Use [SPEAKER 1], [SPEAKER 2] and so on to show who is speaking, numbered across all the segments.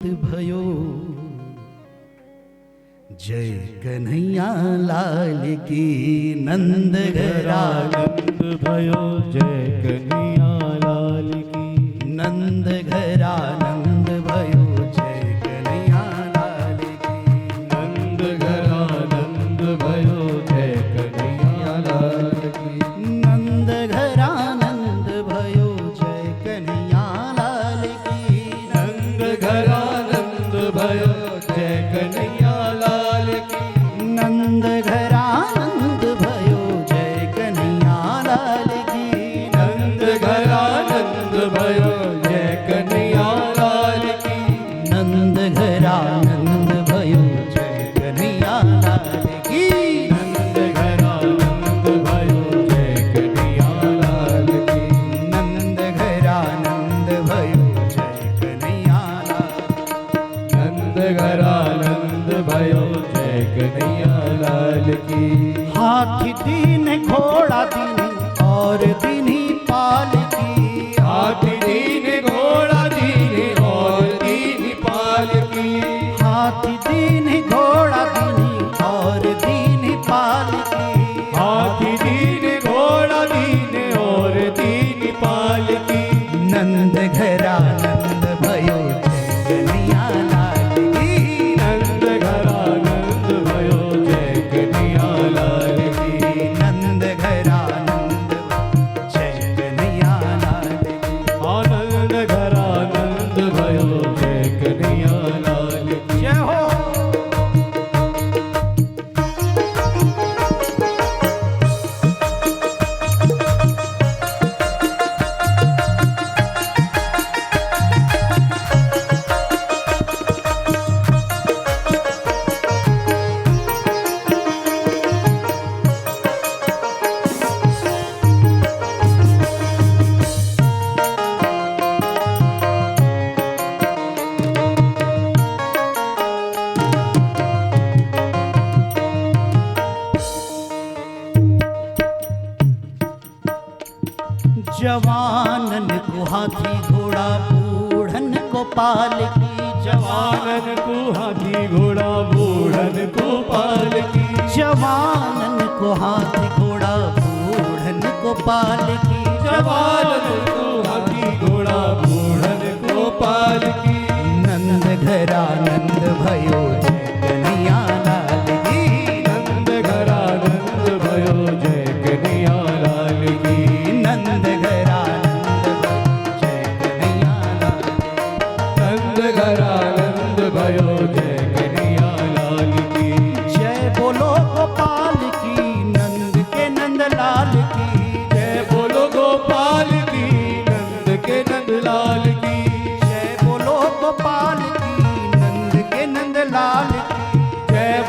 [SPEAKER 1] भयो जय कन्हैया लाल की। नंद घरा
[SPEAKER 2] नंद भयो जय कन्हैया लाल की।
[SPEAKER 1] नंद घरा नंद भयो जय कन्हैया लाल की।
[SPEAKER 2] नंद घरा नंद भयो जय कन्हैया लाल की।
[SPEAKER 1] नंद घरा नंद भयो जय कन्हैया लाल की।
[SPEAKER 2] नंद घरा नंद भयो जय कन्हैया लाल की।
[SPEAKER 1] नंद घरा नंद भयो जय कन्हैया लाल की।
[SPEAKER 2] नंद घरा नंद भयो जय कन्हैया लाल की।
[SPEAKER 1] नंद घरा नंद भयो जय कन्हैया लाल की।
[SPEAKER 2] नंद घरा नंद भयो जय कन्हैया लाल की।
[SPEAKER 1] नंद घरा नंद भयो जय कन्हैया लाल।
[SPEAKER 2] नंद घरा नंद भयो जय कन्हैया लाल की।
[SPEAKER 1] हाथी दीन घोड़ा दीन और दीनी पाल की।
[SPEAKER 2] हाथी दीन घोड़ा दीन और दीन पाल की।
[SPEAKER 1] हाथी दीन घोड़ा दीनी और दीनी पाल की।
[SPEAKER 2] हाथी दीन घोड़ा दीन और दीन पाल की।
[SPEAKER 1] नंद घरा नंद भयो जय कन्हैया लाल की।
[SPEAKER 2] नंद घरा नंद भयो जय कन्हैया लाल की।
[SPEAKER 1] नंद घरा नंद जय कन्हैया लाल की।
[SPEAKER 2] आनंद घरा नंद भयो जय कन्हैया लाल की।
[SPEAKER 1] जय हो। जवानन को हाथी घोड़ा बूढ़न को पाल की।
[SPEAKER 2] जवानन को हाथी घोड़ा बूढ़न को पाल की।
[SPEAKER 1] जवानन को हाथी घोड़ा बूढ़न को पाल की।
[SPEAKER 2] जवानन को हाथी घोड़ा बूढ़न को पाल की।
[SPEAKER 1] नंद घरा नंद भयो जय कन्हैया लाल की।
[SPEAKER 2] नंद घरा नंद भयो जय कन्हैया लाल की।
[SPEAKER 1] नंद घरा नंद भयो जय कन्हैया लाल की।
[SPEAKER 2] नंद घरा नंद भयो जय कन्हैया लाल की।
[SPEAKER 1] जय बोलो गोपाल की नंद के नंद लाल की।
[SPEAKER 2] जय बोलो गोपाल की नंद के नंद लाल की।
[SPEAKER 1] जय बोलो गोपाल की नंद के नंद लाल की।
[SPEAKER 2] जय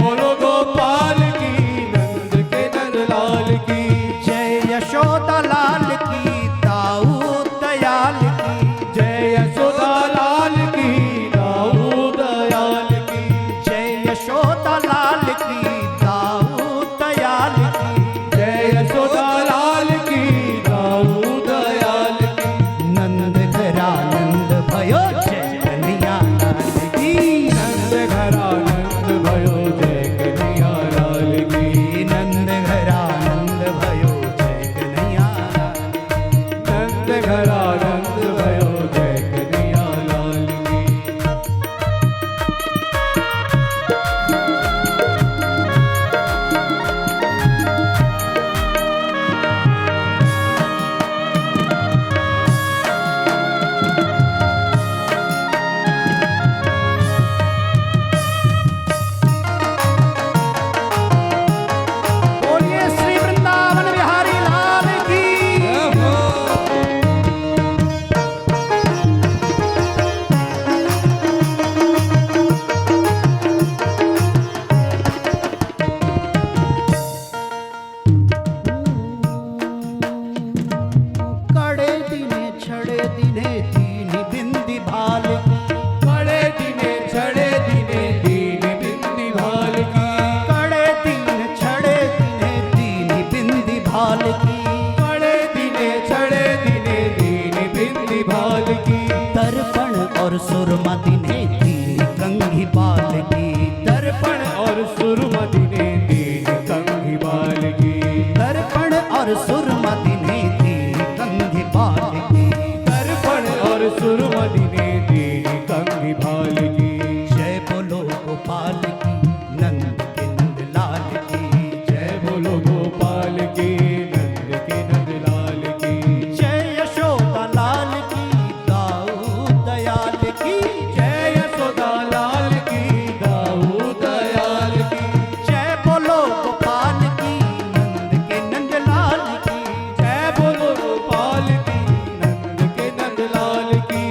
[SPEAKER 1] कंघी बाल की,
[SPEAKER 2] दर्पण और सुरमति ने दीन कंघी बाल की,
[SPEAKER 1] दर्पण और सुरमति ने दी कंघी बाल की,
[SPEAKER 2] दर्पण और सुरमति ने दीन कंघी बाल की।
[SPEAKER 1] जय बोलो गोपाल की नंद के नंद लाल की,
[SPEAKER 2] जय बोलो गोपाल की नंद के नंद लाल की,
[SPEAKER 1] जय यशोदा लाल की दाऊद दयाल की,
[SPEAKER 2] जय यशोदा लाल की दाऊद दयाल की,
[SPEAKER 1] जय बोलो गोपाल की नंद के नंद लाल की,
[SPEAKER 2] जय बोलो गोपाल की नंद के नंद लाल की।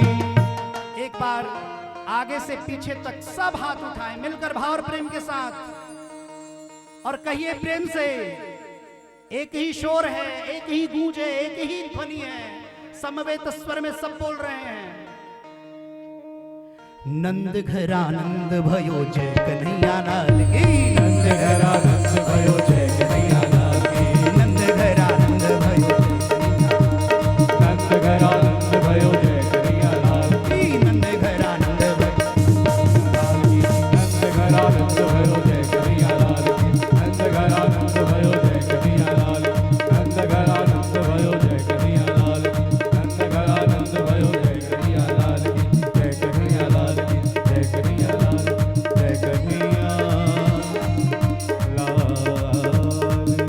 [SPEAKER 1] एक बार आगे से पीछे तक सब हाथ उठाएं मिलकर भाव और प्रेम के साथ, और कहिए प्रेम से, एक ही शोर है, एक ही गूंज है, एक ही ध्वनि है, समवेत स्वर में सब बोल रहे हैं। नंद घरानंद भयो जय कन्हैया लाल की,
[SPEAKER 2] नंद घरानंद भयो जय कन्हैया लाल की,
[SPEAKER 1] नंद घरानंद भयो
[SPEAKER 2] नंद घरानंद भयो जय कन्हैया लाल की,
[SPEAKER 1] नंद घरानंद भयो
[SPEAKER 2] नंद घरानंद भयो जय कन्हैया लाल की, नंद घरानंद भयो जय कन्हैया लाल की, नंद घरानंद भयो जय कन्हैया लाल की, नंद घरानंद भयो जय कन्हैया लाल की, जय कन्हैया लाल की, जय कन्हैया लाल की, जय कन्हैया लाल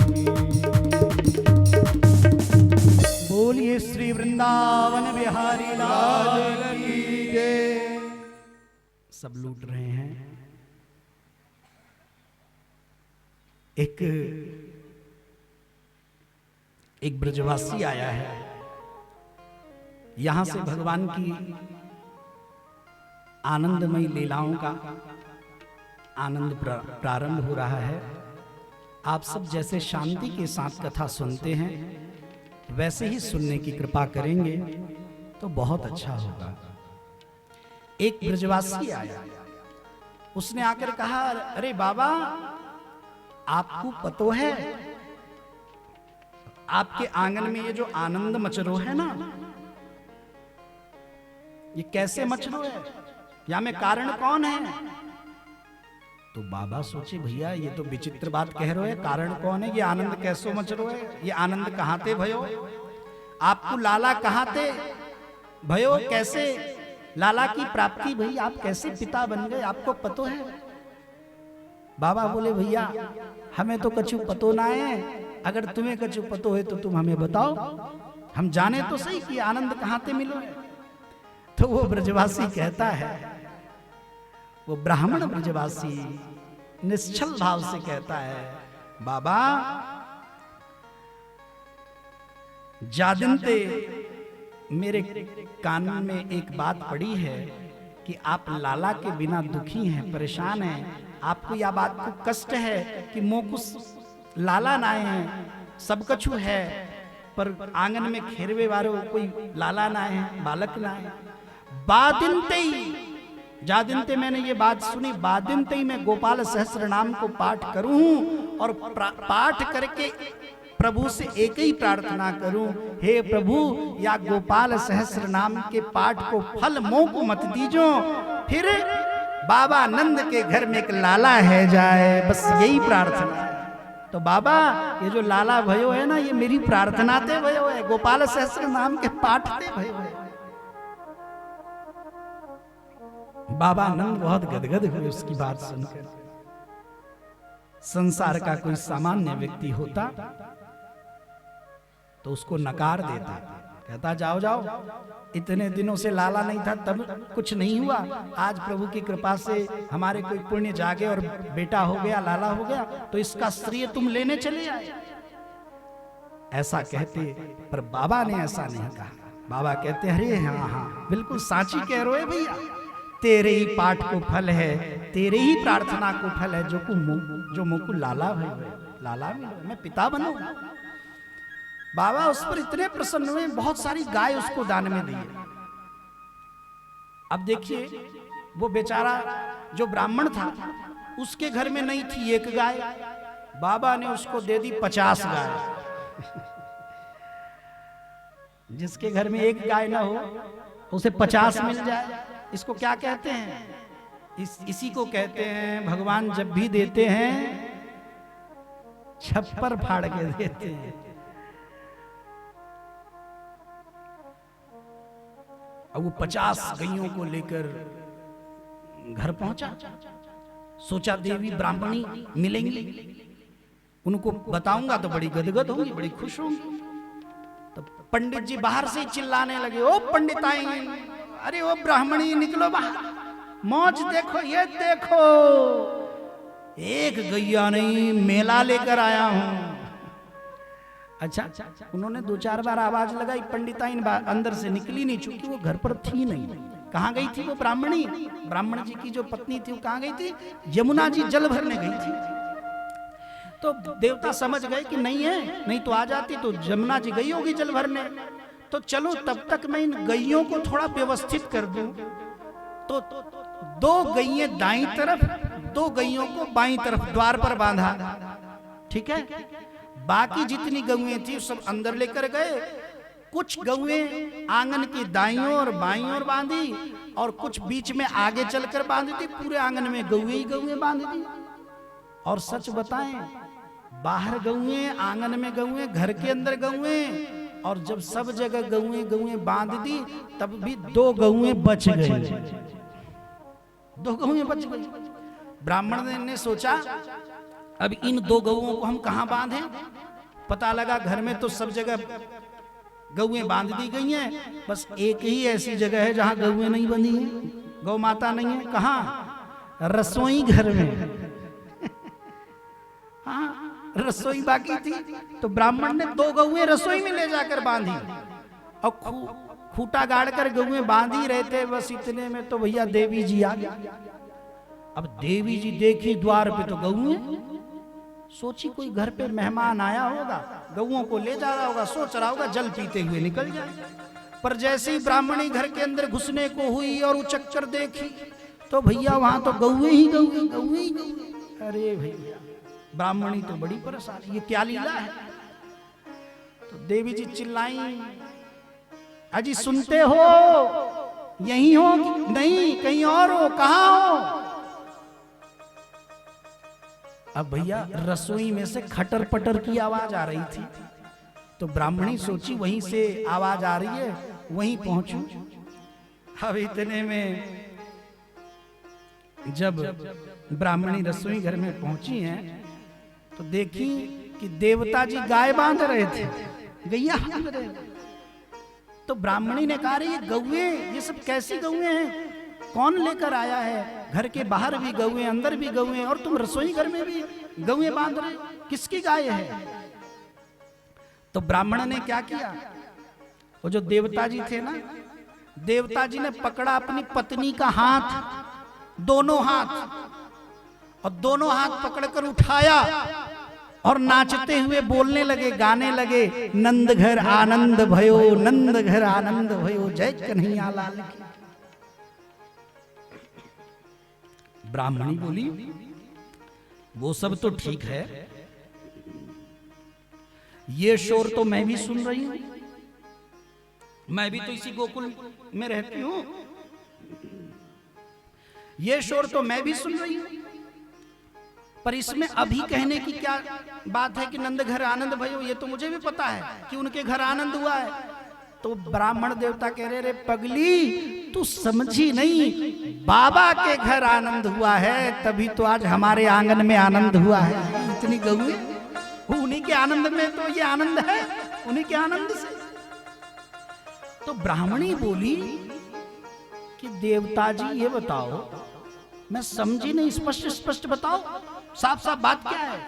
[SPEAKER 2] की।
[SPEAKER 1] बोलिए श्री वृंदावन बिहारी लाल की जय। सब लूट रहे हैं। एक ब्रजवासी आया है, यहां से भगवान की आनंदमयी लीलाओं का आनंद प्रारंभ हो रहा है। आप सब जैसे शांति के साथ कथा सुनते हैं वैसे ही सुनने की कृपा करेंगे तो बहुत अच्छा होगा। एक ब्रजवासी आया, उसने आकर कहा, अरे बाबा आपको पतो है आपके आंगन में ये जो आनंद मचरो है ना, ये कैसे मचरो है, या में कारण कौन है? तो बाबा सोचे भैया ये तो विचित्र बात कह रहे हो, कारण कौन है, ये आनंद कैसो मचरो है, ये आनंद कहां थे भयो, आपको लाला कहां थे भयो, कैसे लाला की प्राप्ति भई, आप कैसे पिता बन गए, आपको पतो है? बाबा बोले भैया हमें तो कछु पतो ना है, अगर तुम्हें कछु पतो है तो तुम हमें बताओ, हम जाने तो सही कि आनंद कहां से मिलो है। तो वो ब्रजवासी कहता है, वो ब्राह्मण ब्रजवासी निश्चल भाव से कहता है, बाबा जादिनते मेरे कान में एक बात पड़ी है कि आप लाला के बिना दुखी हैं, परेशान हैं, आपको यह बात को कष्ट है कि मोकुस लाला ना है, सब कछु है पर आंगन में खेरवे वारो कोई लाला ना है, बालक ना है। बादिनते ही जादिनते मैंने ये बात सुनी, बादिनते ही मैं गोपाल सहस्र नाम को पाठ करूं और पाठ करके प्रभु से एक ही प्रार्थना करूं, हे प्रभु या गोपाल सहस्र नाम के पाठ को फल मोह को मत दीजो, फिर बाबा नंद के घर में एक लाला है जाए, बस यही प्रार्थना है। तो बाबा ये जो लाला भयो है ना, ये मेरी प्रार्थना ते भयो है, गोपाल सहस्र नाम के पाठ ते भयो है। बाबा नंद बहुत गदगद हुए उसकी बात सुनकर। संसार का कोई सामान्य व्यक्ति होता तो उसको नकार देता, कहता जाओ जाओ, इतने दिनों से लाला नहीं था तब कुछ नहीं हुआ, आज प्रभु की कृपा से हमारे कोई पुण्य जागे और बेटा हो गया, लाला हो गया, तो इसका श्रेय तुम लेने चले आए, ऐसा कहते। पर बाबा ने ऐसा नहीं कहा। बाबा कहते अरे हाँ हाँ बिल्कुल साची कह रहे हो भैया, तेरे ही पाठ को फल है, तेरे ही प्रार्थना को फल है, जो मुकु लाला भाई लाला मैं पिता बनूं। बाबा उस पर इतने प्रसन्न हुए, बहुत सारी गाय उसको दान में दी। अब देखिए वो बेचारा जो ब्राह्मण था उसके घर में नहीं थी एक गाय, बाबा ने उसको दे दी 50 गाय। जिसके घर में एक गाय ना हो उसे 50 मिल जाए, इसको क्या कहते हैं? इसी को कहते हैं भगवान जब भी देते हैं छप्पर फाड़ के देते हैं। अब वो 50 गैयों को लेकर घर पहुंचा। सोचा देवी ब्राह्मणी मिलेंगी, उनको बताऊंगा तो बड़ी गदगद होंगी, बड़ी खुश होंगी। तो पंडित जी बाहर से चिल्लाने लगे, ओ पंडिताई, अरे ओ ब्राह्मणी निकलो बाहर, मौज देखो, ये देखो, एक गैया नहीं मेला लेकर आया हूं। अच्छा, उन्होंने 2-4 बार आवाज लगाई, पंडिताइन अंदर से निकली नहीं, चूंकि वो घर पर थी नहीं। कहाँ गई थी वो ब्राह्मणी? ब्राह्मण जी की जो पत्नी थी वो कहाँ गई थी? यमुना जी जल भरने गई थी। तो देवता समझ गए कि नहीं है, नहीं तो आ जाती, तो यमुना जी गई होगी जल भरने। तो चलो तब तक मैं इन गैयों को थोड़ा व्यवस्थित कर दूं। तो 2 गैयें दाईं तरफ, 2 गैयों को बाईं तरफ द्वार पर बांधा। ठीक है, बाकी जितनी गौएं थी सब अंदर लेकर गए। कुछ गौएं आंगन की दाईं और बाईं ओर बांधी, और कुछ बीच में आगे चलकर बांधी थी। पूरे आंगन में गौएं ही गौएं बांधी थी। और सच बताएं, बाहर गौएं, आंगन में गौएं, घर के अंदर गौएं, और जब सब जगह गौएं गौएं बांध दी, तब भी 2 गौएं बच गई। 2 गौएं बच गई। ब्राह्मण ने सोचा अब इन 2 गौओं को हम कहां बांधें? पता लगा घर में तो सब जगह गौएं बांध दी गई हैं, बस एक ही ऐसी जगह है जहां गौएं नहीं बंधी हैं, गौ माता नहीं है। कहां? रसोई घर में। हाँ, रसोई बाकी थी, तो ब्राह्मण ने 2 गौएं रसोई में ले जाकर बांधी, और खूंटा गाड़ कर गौएं बांधी रहे थे। बस इतने में तो भैया देवी जी आ गई। अब देवी जी देखी द्वार पे तो गौएं, सोची कोई घर पे मेहमान आया होगा, गौओं को ले जा रहा होगा, सोच रहा होगा जल पीते हुए निकल जाए। पर जैसे ही ब्राह्मणी घर के अंदर घुसने को हुई और उचक कर देखी, तो भैया वहां तो गौएं ही गौएं, गौएं ही गौएं। अरे भैया, ब्राह्मणी तो बड़ी परेशान, ये क्या लीला है? तो देवी जी चिल्लाई, अजी सुनते हो? यहीं हो कि नहीं कहीं और हो? कहां हो? अब भैया रसोई में से खटर पटर की आवाज आ रही थी। तो ब्राह्मणी सोची वहीं से आवाज आ रही है, वहीं पहुंचूं। अब इतने में जब ब्राह्मणी रसोई घर में पहुंची हैं, तो देखी कि देवता जी गाय बांध रहे थे, गैया बांध रहे थे। तो ब्राह्मणी ने कहा, ये गौएं, ये सब कैसी गौएं हैं? कौन लेकर आया है? घर के बाहर भी गौएं, अंदर भी गौएं, और तुम रसोई घर में भी गौएं बांध रहे, किसकी गाय है? तो ब्राह्मण ने क्या किया, वो जो देवता जी थे ना, देवता जी ने पकड़ा अपनी पत्नी का हाथ, दोनों हाथ, और दोनों हाथ पकड़कर उठाया और नाचते हुए बोलने लगे, गाने लगे, नंद घर आनंद भयो, नंद घर आनंद भयो, जय कन्हैया लाल की। ब्राह्मणी बोली, वो सब तो ठीक है, ये शोर तो मैं भी सुन रही हूं, मैं भी तो इसी गोकुल में रहती हूं, ये शोर तो मैं भी सुन रही हूं, पर इसमें अभी कहने की क्या बात है कि नंद घर आनंद भयो? ये तो मुझे भी पता है कि उनके घर आनंद हुआ है। तो ब्राह्मण देवता कह रहे, रे पगली, तू समझी नहीं, बाबा के घर आनंद हुआ है, तभी तो आज हमारे आंगन में आनंद हुआ है। इतनी गौएं, उन्हीं के आनंद में तो ये आनंद है, उन्हीं के आनंद से। तो ब्राह्मणी बोली कि देवता जी ये बताओ, मैं समझी नहीं, स्पष्ट स्पष्ट बताओ, साफ साफ बात क्या है?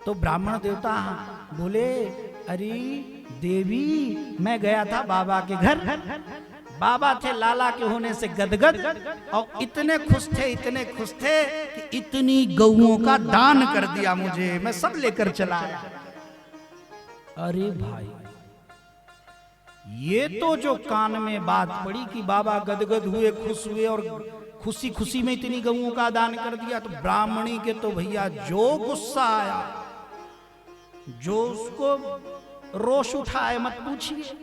[SPEAKER 1] तो ब्राह्मण देवता बोले, अरे देवी, मैं गया था बाबा के घर, बाबा थे लाला के होने से गदगद, और इतने खुश थे, इतने खुश थे कि इतनी गौओं का दान कर दिया मुझे, मैं सब लेकर चला आया। अरे भाई, ये तो जो कान में बात पड़ी कि बाबा गदगद हुए, खुश हुए, और खुशी खुशी में इतनी गौओं का दान कर दिया, तो ब्राह्मणी के तो भैया जो गुस्सा आया, जो उसको रोष उठाए मत पूछिए।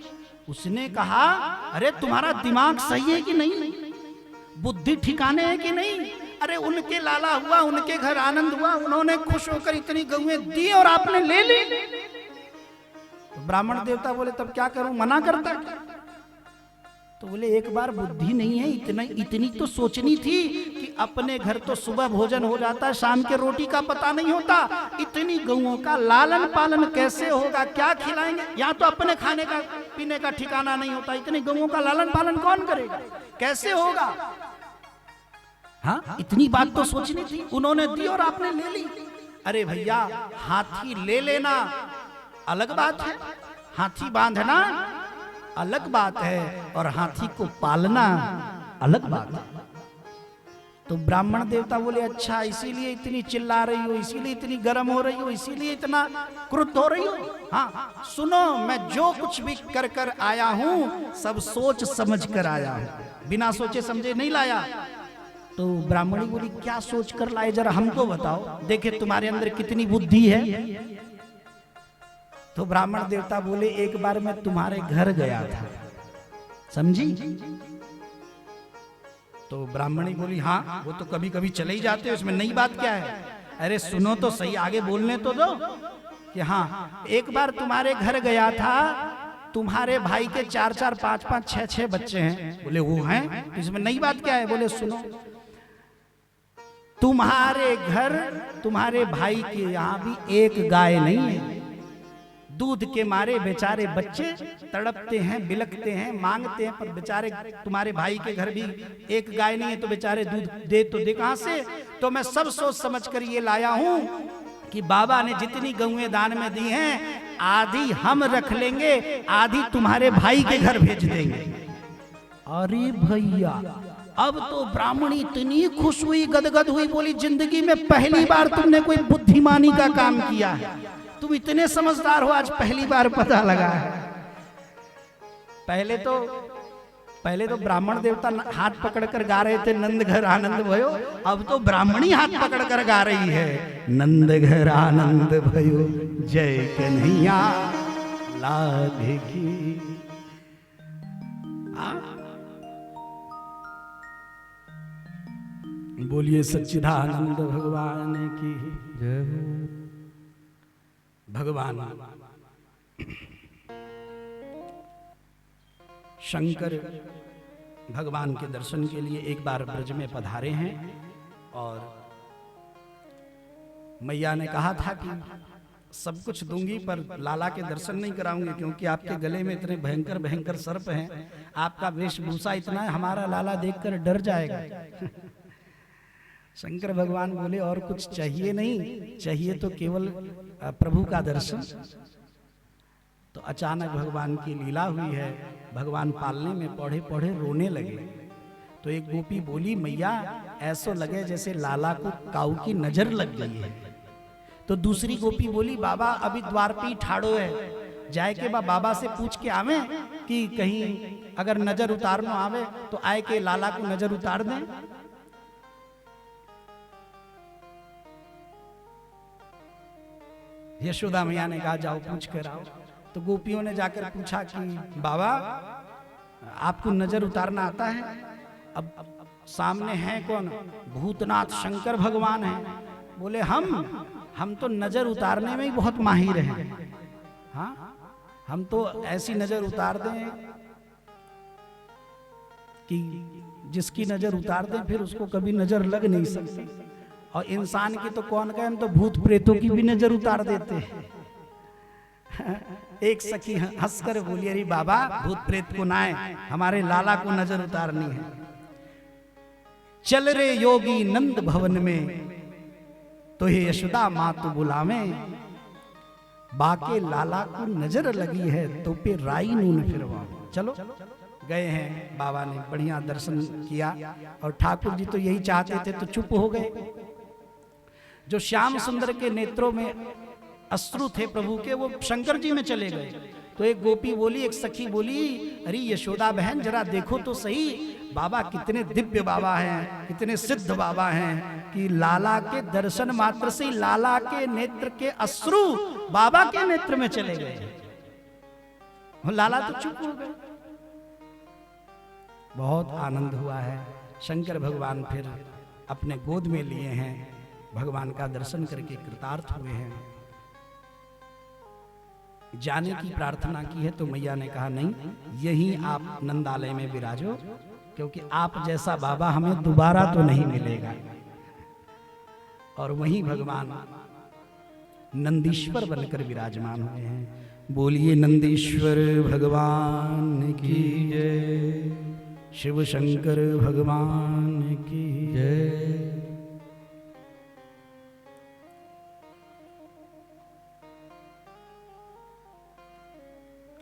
[SPEAKER 1] उसने कहा, अरे तुम्हारा दिमाग सही है कि नहीं? बुद्धि ठिकाने है कि नहीं? अरे उनके लाला हुआ, उनके घर आनंद हुआ, उन्होंने खुश होकर इतनी गौएं दी और आपने ले ली। तो ब्राह्मण देवता बोले तब क्या करूं, मना करता क्या? तो बोले एक बार बुद्धि नहीं है, इतनी तो सोचनी थी कि अपने घर तो सुबह भोजन हो जाता है, शाम के रोटी का पता नहीं होता, इतनी गौओं का लालन पालन कैसे होगा, क्या खिलाएंगे? यहाँ तो अपने खाने का पीने का ठिकाना नहीं होता, इतनी गौओं का लालन पालन कौन करेगा, कैसे होगा? हाँ, इतनी बात तो सोचनी थी, उन्होंने दी और आपने ले ली। अरे भैया, हाथी ले लेना अलग बात है, हाथी बांधना अलग बात है, और हाथी को पालना अलग बात है। तो ब्राह्मण देवता बोले अच्छा, इसीलिए इतनी चिल्ला रही हो, इसीलिए इतनी गर्म हो रही हो, इसीलिए इतना क्रुद्ध हो रही हो? हाँ सुनो, मैं जो कुछ भी कर कर आया हूं सब सोच समझ कर आया हूं, बिना सोचे समझे नहीं लाया। तो ब्राह्मणी बोली क्या सोच कर लाए, जरा हमको बताओ, देखे तुम्हारे अंदर कितनी बुद्धि है। तो ब्राह्मण देवता बोले एक बार मैं तुम्हारे घर गया था, समझी? तो ब्राह्मणी बोली हाँ, वो तो कभी कभी चले ही जाते हो, इसमें नई बात क्या है? अरे सुनो तो सही, आगे बोलने तो दो। कि हाँ, एक बार तुम्हारे घर गया था, तुम्हारे भाई के 4-4, 5-5, 6-6 बच्चे हैं। बोले वो हैं, तो इसमें नई बात क्या है? बोले सुनो, तुम्हारे घर तुम्हारे भाई के यहाँ भी एक गाय नहीं है, दूध के मारे बेचारे बच्चे तड़पते हैं, बिलखते हैं, मांगते हैं, पर बेचारे तुम्हारे भाई के घर भी एक गाय नहीं है, तो बेचारे दूध दे तो दे कहां से? तो मैं सब सोच समझ कर ये लाया हूं कि बाबा ने जितनी गौएं दान में दी हैं, आधी हम रख लेंगे, आधी तुम्हारे भाई के घर भेज देंगे। अरे भैया, अब तो ब्राह्मणी इतनी खुश हुई, गदगद हुई, बोली जिंदगी में पहली बार तुमने कोई बुद्धिमानी का काम किया है, तुम इतने समझदार हो, आज पहली बार पता लगा है। पहले तो ब्राह्मण देवता हाथ पकड़कर गा रहे थे नंद घर आनंद भयो, अब तो ब्राह्मणी हाथ पकड़कर गा रही है नंद घर आनंद भयो, जय कन्हैया लाल की। बोलिए सच्चिदानंद भगवान की जय हो। भगवान शंकर भगवान के दर्शन के लिए एक बार ब्रज में पधारे हैं, और मैया ने कहा था कि सब कुछ दूंगी पर लाला के दर्शन नहीं कराऊंगी, क्योंकि आपके गले में इतने भयंकर भयंकर सर्प हैं, आपका वेशभूषा इतना है, हमारा लाला देखकर डर जाएगा। शंकर भगवान बोले और कुछ चाहिए नहीं, चाहिए तो केवल प्रभु का दर्शन। तो अचानक भगवान की लीला हुई है, भगवान पालने में पौधे पौधे रोने लगे। तो एक गोपी बोली मैया ऐसो लगे जैसे लाला को काऊ की नजर लग गई है। तो दूसरी गोपी बोली बाबा अभी द्वार पे ही ठाड़ो है, जाए के बाबा से पूछ के आवे कि कहीं अगर नजर उतारनो आवे तो आए के लाला को नजर उतार दें। यशोदा मैया ने कहा जाओ पूछ कर आओ। तो गोपियों ने जाकर पूछा कि बाबा आपको नजर उतारना आता है? अब सामने हैं कौन? भूतनाथ शंकर भगवान हैं। बोले हम तो नजर उतारने में ही बहुत माहिर हैं। हाँ, हम तो ऐसी नजर उतार दें कि जिसकी नजर उतार दें फिर उसको कभी नजर लग नहीं सकती। और इंसान की तो कौन कहे, हम तो भूत प्रेतों की भी नजर उतार देते हैं। एक सखी हंसकर बोली अरे बाबा भूत प्रेत को ना है, हमारे लाला को नजर उतारनी है। चल रे योगी नंद भवन में, तो ये यशोदा माँ तो बुलावे, बाके लाला को नजर लगी है तो पे राई नून फिरवा। चलो गए हैं, बाबा ने बढ़िया दर्शन किया, और ठाकुर जी तो यही चाहते थे तो चुप हो गए। जो श्याम सुंदर के नेत्रों में अश्रु थे प्रभु के, वो शंकर जी में चले गए। तो एक गोपी बोली, एक सखी बोली अरे यशोदा बहन जरा देखो तो सही, बाबा कितने दिव्य बाबा हैं, कितने सिद्ध बाबा हैं कि लाला के दर्शन मात्र से लाला के नेत्र के अश्रु बाबा के नेत्र में चले गए। लाला तो चुप हो गए। बहुत आनंद हुआ है। शंकर भगवान फिर अपने गोद में लिए हैं, भगवान का दर्शन करके कृतार्थ हुए हैं। जाने की प्रार्थना की है तो मैया ने कहा नहीं, यही आप नंदालय में विराजो, क्योंकि आप जैसा बाबा हमें दोबारा तो नहीं मिलेगा। और वहीं भगवान नंदीश्वर बनकर विराजमान हुए हैं। बोलिए नंदीश्वर भगवान की जय, शिव शंकर भगवान की जय।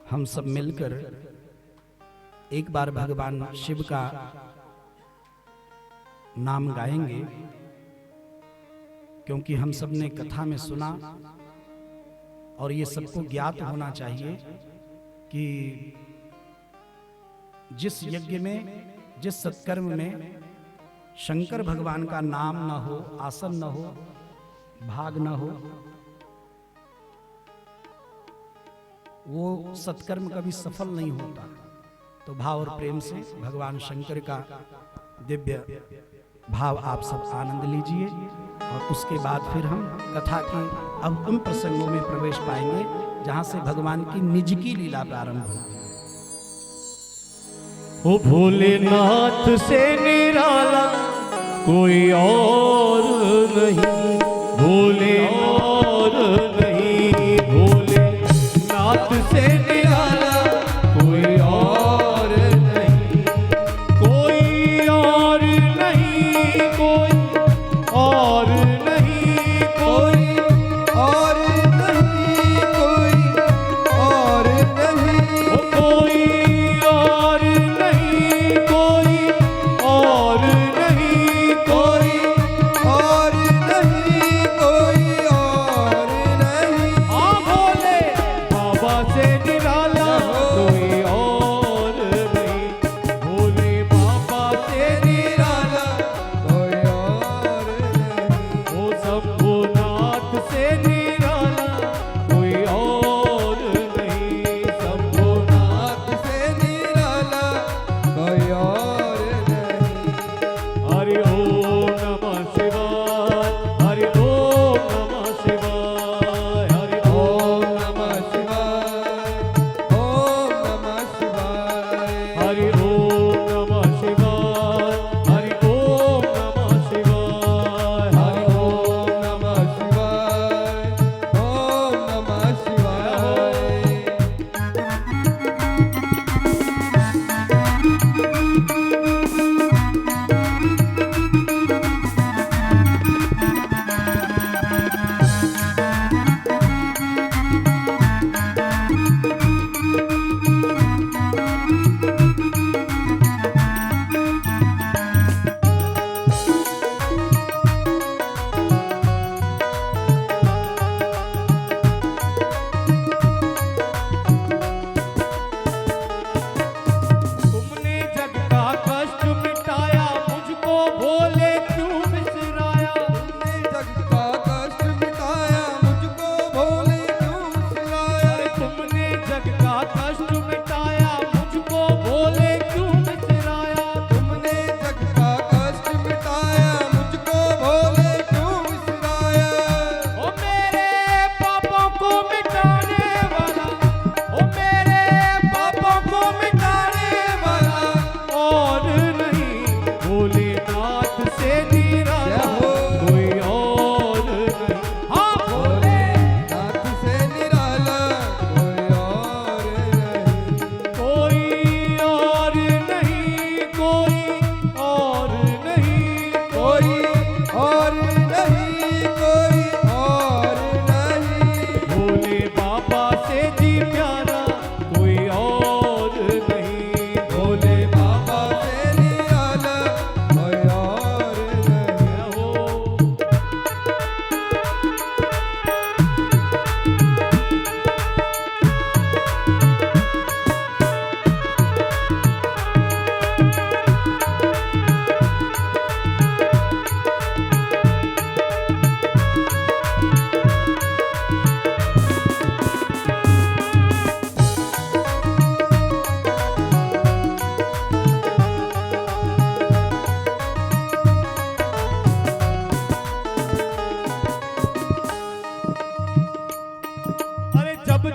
[SPEAKER 1] हम सब मिलकर एक बार भगवान शिव का नाम गाएंगे, क्योंकि हम सब ने कथा में सुना और ये सबको ज्ञात होना चाहिए कि जिस यज्ञ में, जिस सत्कर्म में शंकर भगवान का नाम न हो, आसन न हो, भाग न हो, वो सत्कर्म कभी सफल नहीं होता। तो भाव और प्रेम से भगवान शंकर का दिव्य भाव आप सब आनंद लीजिए, और उसके बाद फिर हम कथा के अब उन प्रसंगों में प्रवेश पाएंगे जहां से भगवान की निज की लीला प्रारंभ होती है।
[SPEAKER 2] ओ भोलेनाथ से निराला कोई और नहीं, भोले और नहीं, भोलेनाथ से निराला कोई और नहीं, कोई और नहीं, कोई और नहीं, कोई और नहीं, कोई और नहीं, कोई और नहीं, कोई और नहीं, कोई और नहीं, कोई और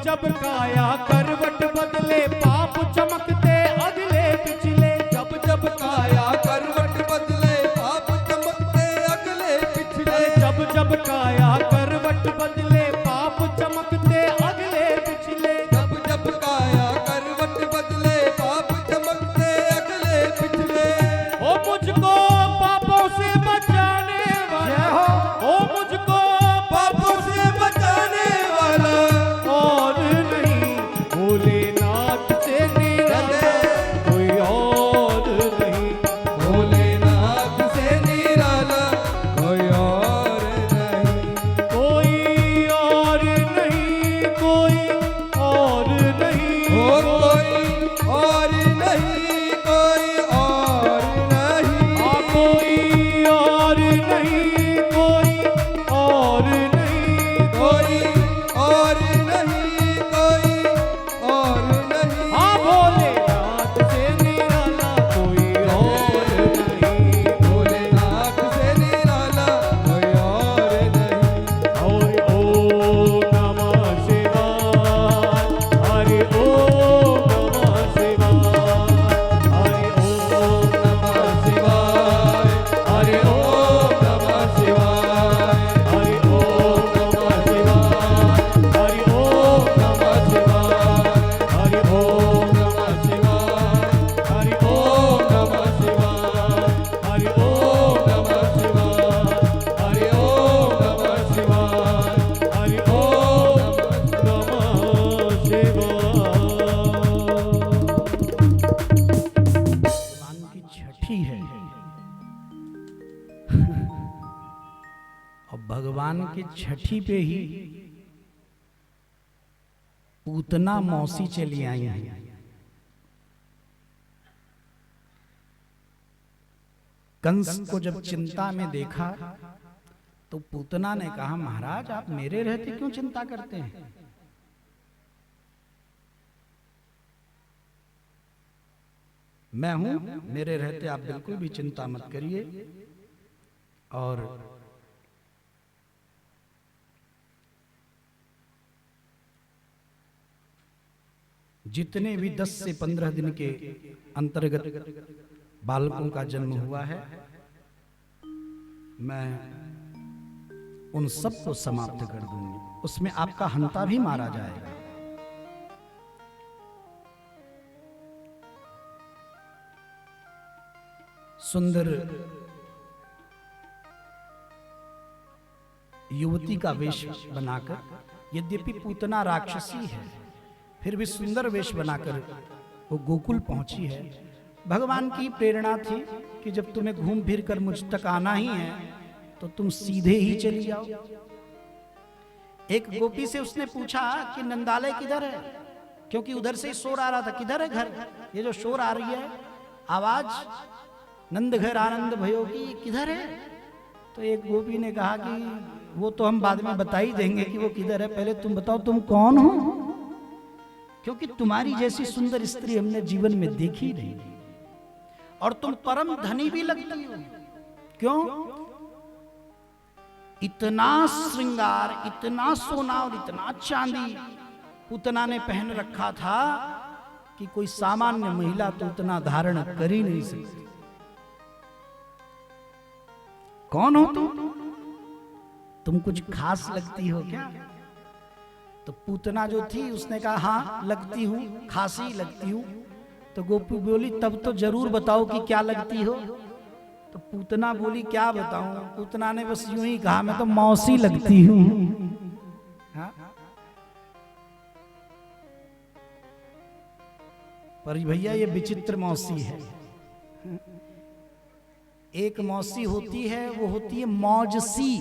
[SPEAKER 2] जब काया करवट बदले पाप चमकते अगले पिछले।
[SPEAKER 3] जब जब काया करवट बदले पाप चमकते अगले पिछले।
[SPEAKER 2] जब जब काया करवट बदले पाप चमकते अगले पिछले।
[SPEAKER 3] जब जब काया करवट बदले पाप चमकते अगले पिछले।
[SPEAKER 2] ओ मुझको पापों से बचाने वाला, ओ मुझको
[SPEAKER 3] पापों से बचाने वाला
[SPEAKER 2] और नहीं भोलेनाथ से निराला कोई और नहीं।
[SPEAKER 3] भोलेनाथ से निराला कोई और नहीं।
[SPEAKER 2] कोई और नहीं, कोई और नहीं,
[SPEAKER 3] ओ कोई और नहीं, कोई और नहीं।
[SPEAKER 2] कोई और नहीं, कोई और नहीं।
[SPEAKER 3] कोई और नहीं, कोई और नहीं।
[SPEAKER 2] हाँ भोलेनाथ से निराला कोई और नहीं।
[SPEAKER 3] भोलेनाथ से निराला कोई और नहीं।
[SPEAKER 2] हरि ओम नमः शिवाय, हरि ओम नमः शिवाय, हरि ओम
[SPEAKER 3] नमः शिवाय, हरि ओम नमः शिवाय,
[SPEAKER 2] हरि ओम नमः शिवाय, हरि ओम
[SPEAKER 3] नमः शिवाय,
[SPEAKER 2] हरि ओम
[SPEAKER 3] नमः शिवाय,
[SPEAKER 2] हरि
[SPEAKER 3] ओम
[SPEAKER 2] ओम
[SPEAKER 3] नमः शिवाय,
[SPEAKER 2] हरि
[SPEAKER 3] ओम
[SPEAKER 2] ओम
[SPEAKER 3] नमः शिवाय, हरि ओम नमः शिवाय,
[SPEAKER 2] हरि
[SPEAKER 3] ओम
[SPEAKER 2] ओम
[SPEAKER 3] नमः
[SPEAKER 2] नमः शिवाय।
[SPEAKER 1] भगवान की छठी है और भगवान की छठी पे ही पूतना मौसी चली आई हैं। कंस को जब चिंता में देखा तो पूतना ने कहा, महाराज आप मेरे रहते क्यों चिंता करते हैं? मैं हूं, मेरे रहते आप बिल्कुल भी चिंता मत करिए। और जितने भी 10 से 15 दिन के अंतर्गत बालकों का जन्म हुआ है, मैं उन सबको समाप्त कर दूंगी। उसमें आपका हंता भी मारा जाएगा। सुंदर युवती का वेश बनाकर, यद्यपि पूतना राक्षसी है, फिर भी सुंदर वेश बनाकर वो गोकुल पहुंची है। भगवान की प्रेरणा थी कि जब तुम्हें घूम फिर कर मुझ तक आना ही है तो तुम सीधे ही चली जाओ। एक गोपी से उसने पूछा कि नंदालय किधर है, क्योंकि उधर से ही शोर आ रहा था। किधर है घर? ये जो शोर आ रही है आवाज, नंद घर आनंद भयो की, ये किधर है? तो एक गोपी ने कहा कि वो तो हम बाद में बता ही देंगे कि वो किधर है, पहले तुम बताओ तुम कौन हो, क्योंकि तुम्हारी जैसी सुंदर स्त्री हमने जीवन में देखी नहीं, और तुम परम धनी भी लगती हो। क्यों? इतना श्रृंगार, इतना सोना और इतना चांदी पूतना ने पहन रखा था कि कोई सामान्य महिला तो उतना धारण कर ही नहीं सकती। कौन हो तुम कुछ खास लगती हो क्या? तो पूतना जो थी उसने कहा हाँ लगती हूं, खास ही लगती हूं। तो गोपी बोली तब तो जरूर बताओ कि क्या लगती हो। तो पूतना बोली क्या बताऊं? पूतना ने बस यूं ही कहा मैं तो मौसी लगती हूं। हाँ? पर भैया ये विचित्र मौसी है। एक मौसी होती है, वो होती है मौजसी।